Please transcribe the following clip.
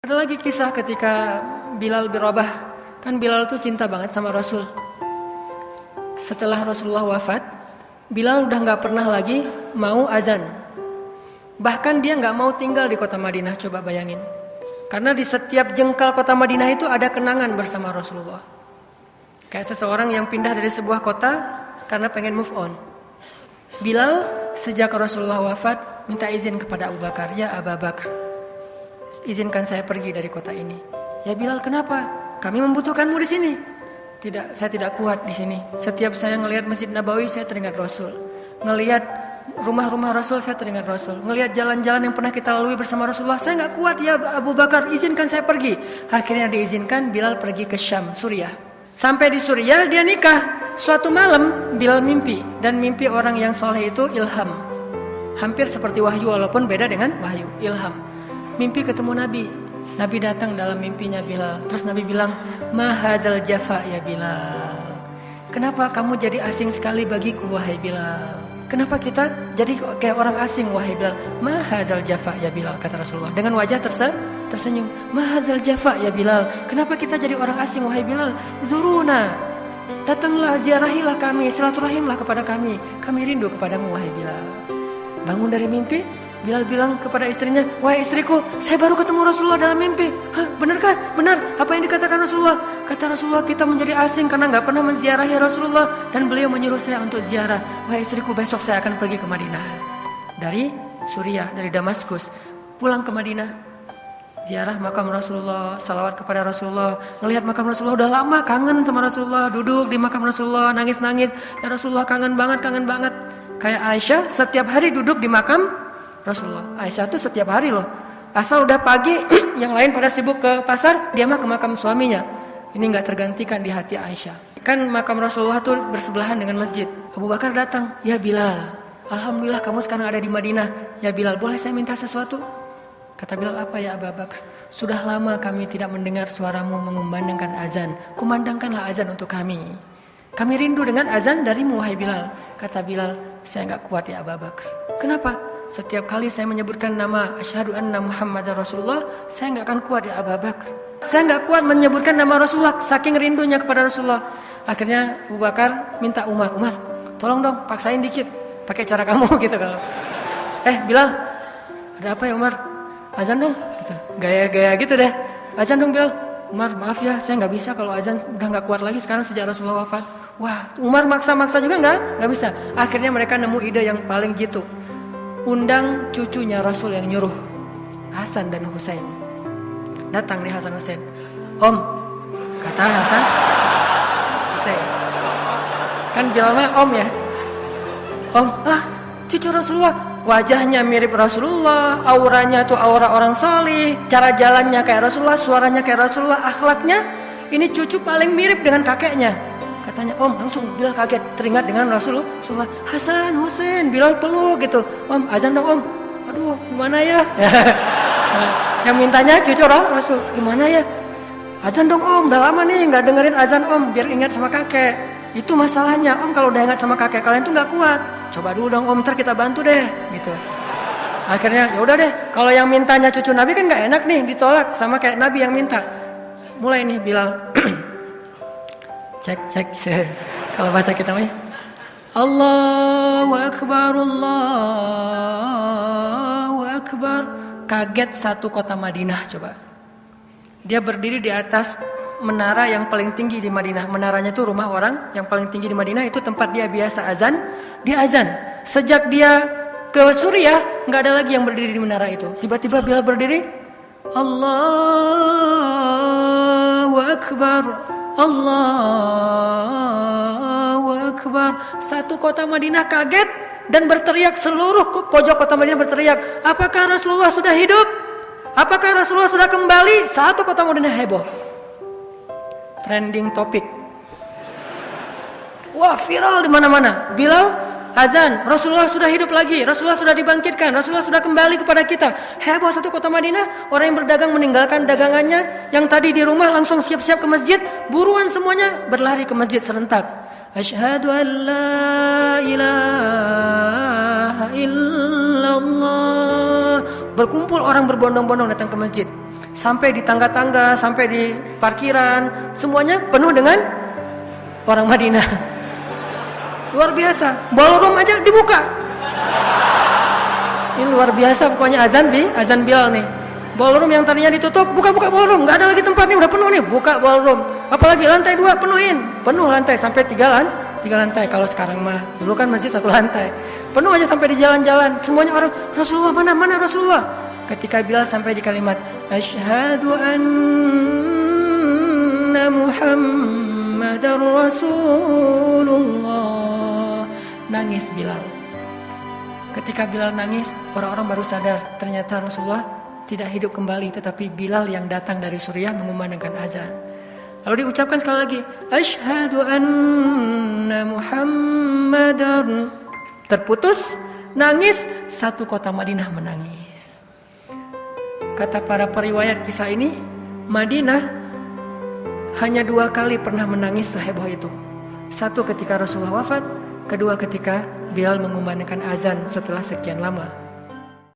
Ada lagi kisah ketika Bilal bin Rabah. Kan Bilal tuh cinta banget sama Rasul. Setelah Rasulullah wafat, Bilal udah gak pernah lagi mau azan. Bahkan dia gak mau tinggal di kota Madinah, coba bayangin. Karena di setiap jengkal kota Madinah itu ada kenangan bersama Rasulullah. Kayak seseorang yang pindah dari sebuah kota karena pengen move on. Bilal sejak Rasulullah wafat minta izin kepada Abu Bakar. Ya Abu Bakar, izinkan saya pergi dari kota ini. Ya Bilal, kenapa? Kami membutuhkanmu di sini. Tidak, saya tidak kuat di sini. Setiap saya ngelihat Masjid Nabawi, saya teringat Rasul. Ngelihat rumah-rumah Rasul, saya teringat Rasul. Ngelihat jalan-jalan yang pernah kita lalui bersama Rasulullah, saya nggak kuat. Ya Abu Bakar, izinkan saya pergi. Akhirnya diizinkan. Bilal pergi ke Syam, Suriah. Sampai di Suriah dia nikah. Suatu malam Bilal mimpi, dan mimpi orang yang soleh itu ilham. Hampir seperti wahyu walaupun beda dengan wahyu. Ilham. Mimpi ketemu Nabi. Nabi datang dalam mimpinya Bilal. Terus Nabi bilang, "Ma hadzal jafa ya Bilal. Kenapa kamu jadi asing sekali bagiku wahai Bilal? Kenapa kita jadi kayak orang asing wahai Bilal?" "Ma hadzal jafa ya Bilal," kata Rasulullah dengan wajah tersenyum. "Ma hadzal jafa ya Bilal. Kenapa kita jadi orang asing wahai Bilal? Zuruna. Datanglah, ziarahilah kami, silaturahimlah kepada kami. Kami rindu kepadamu wahai Bilal." Bangun dari mimpi, Bilal bilang kepada istrinya, "Wahai istriku, saya baru ketemu Rasulullah dalam mimpi." "Hah, benarkah?" "Benar, apa yang dikatakan Rasulullah." Kata Rasulullah, kita menjadi asing karena gak pernah menziarahi Rasulullah, dan beliau menyuruh saya untuk ziarah. "Wahai istriku, besok saya akan pergi ke Madinah." Dari Suriah, dari Damaskus, pulang ke Madinah, ziarah makam Rasulullah, salawat kepada Rasulullah. Ngelihat makam Rasulullah, udah lama kangen sama Rasulullah. Duduk di makam Rasulullah, nangis-nangis. "Ya Rasulullah, kangen banget, kangen banget." Kayak Aisyah, setiap hari duduk di makam Rasulullah. Aisyah tuh setiap hari loh. Asal udah pagi, yang lain pada sibuk ke pasar, dia mah ke makam suaminya. Ini gak tergantikan di hati Aisyah. Kan makam Rasulullah tuh bersebelahan dengan masjid. Abu Bakar datang, "Ya Bilal, alhamdulillah kamu sekarang ada di Madinah. Ya Bilal, boleh saya minta sesuatu?" Kata Bilal, "Apa ya Abu Bakar?" "Sudah lama kami tidak mendengar suaramu mengumandangkan azan. Kumandangkanlah azan untuk kami. Kami rindu dengan azan darimu wahai Bilal." Kata Bilal, "Saya gak kuat ya Abu Bakar." "Kenapa?" "Setiap kali saya menyebutkan nama asyhadu anna Muhammadar Rasulullah, saya gak akan kuat ya Abu Bakar. Saya gak kuat menyebutkan nama Rasulullah, saking rindunya kepada Rasulullah." Akhirnya Abu Bakar minta Umar, "Tolong dong, paksain dikit, pakai cara kamu." Gitu kalau. "Bilal, ada apa ya Umar?" "Azan dong." Gitu. Gaya-gaya gitu deh. "Azan dong Bilal." "Umar, maaf ya, saya gak bisa kalau azan, udah gak kuat lagi sekarang sejak Rasulullah wafat." Wah, Umar maksa-maksa juga gak bisa. Akhirnya mereka nemu ide yang paling jitu. Undang cucunya Rasul yang nyuruh, Hasan dan Husain. Datang nih Hasan Husain. "Om," kata Hasan Husain. Kan Bilal mah om ya. "Om, cucu Rasulullah. Wajahnya mirip Rasulullah, auranya tuh aura orang salih, cara jalannya kayak Rasulullah, suaranya kayak Rasulullah, akhlaknya ini cucu paling mirip dengan kakeknya." Katanya, "Om," langsung Bilal kaget teringat dengan Rasulullah. "Hasan, Husain," Bilal peluk gitu. "Om, azan dong Om." "Aduh, gimana ya?" Yang mintanya cucu Rasul. "Gimana ya?" "Azan dong Om, udah lama nih gak dengerin azan Om, biar ingat sama kakek." "Itu masalahnya Om, kalau udah ingat sama kakek kalian tuh gak kuat. Coba dulu dong Om, ntar kita bantu deh." Gitu. Akhirnya ya udah deh, kalau yang mintanya cucu Nabi kan gak enak nih ditolak sama kayak Nabi yang minta. Mulai nih Bilal. Cek. Kalau bahasa kita mah, Allahu Akbar, Allahu Akbar. Kaget satu kota Madinah coba. Dia berdiri di atas menara yang paling tinggi di Madinah. Menaranya itu rumah orang yang paling tinggi di Madinah, itu tempat dia biasa azan. Dia azan. Sejak dia ke Suriah, gak ada lagi yang berdiri di menara itu. Tiba-tiba Bilal berdiri, Allahu Akbar, Allahu Akbar. Satu kota Madinah kaget dan berteriak, seluruh pojok kota Madinah berteriak, "Apakah Rasulullah sudah hidup? Apakah Rasulullah sudah kembali?" Satu kota Madinah heboh. Trending topik. Wah, viral di mana-mana. Bilal azan, Rasulullah sudah hidup lagi, Rasulullah sudah dibangkitkan, Rasulullah sudah kembali kepada kita. Heboh satu kota Madinah. Orang yang berdagang meninggalkan dagangannya yang tadi di rumah, langsung siap-siap ke masjid. Buruan semuanya berlari ke masjid serentak. Asyhadu an la ilaha illallah. Berkumpul orang berbondong-bondong datang ke masjid. Sampai di tangga-tangga, sampai di parkiran, semuanya penuh dengan orang Madinah. Luar biasa. Ballroom aja dibuka. Ini luar biasa pokoknya azan Bilal nih. Ballroom yang tadinya ditutup, buka ballroom, nggak ada lagi tempat nih, udah penuh nih, buka ballroom. Apalagi lantai 2 penuh lantai sampai 3 lantai. Kalau sekarang mah, dulu kan masih 1 lantai. Penuh aja sampai di jalan-jalan, semuanya orang, Rasulullah mana Rasulullah. Ketika Bilal sampai di kalimat Asyhadu anna Muhammadar Rasulullah, nangis Bilal. Ketika Bilal nangis, orang-orang baru sadar ternyata Rasulullah tidak hidup kembali, tetapi Bilal yang datang dari Suriah mengumandangkan azan. Lalu diucapkan sekali lagi, Asyhadu anna Muhammadar. Terputus, nangis, satu kota Madinah menangis. Kata para periwayat kisah ini, Madinah hanya 2 kali pernah menangis seheboh itu. Satu ketika Rasulullah wafat, kedua ketika Bilal mengumandangkan azan setelah sekian lama.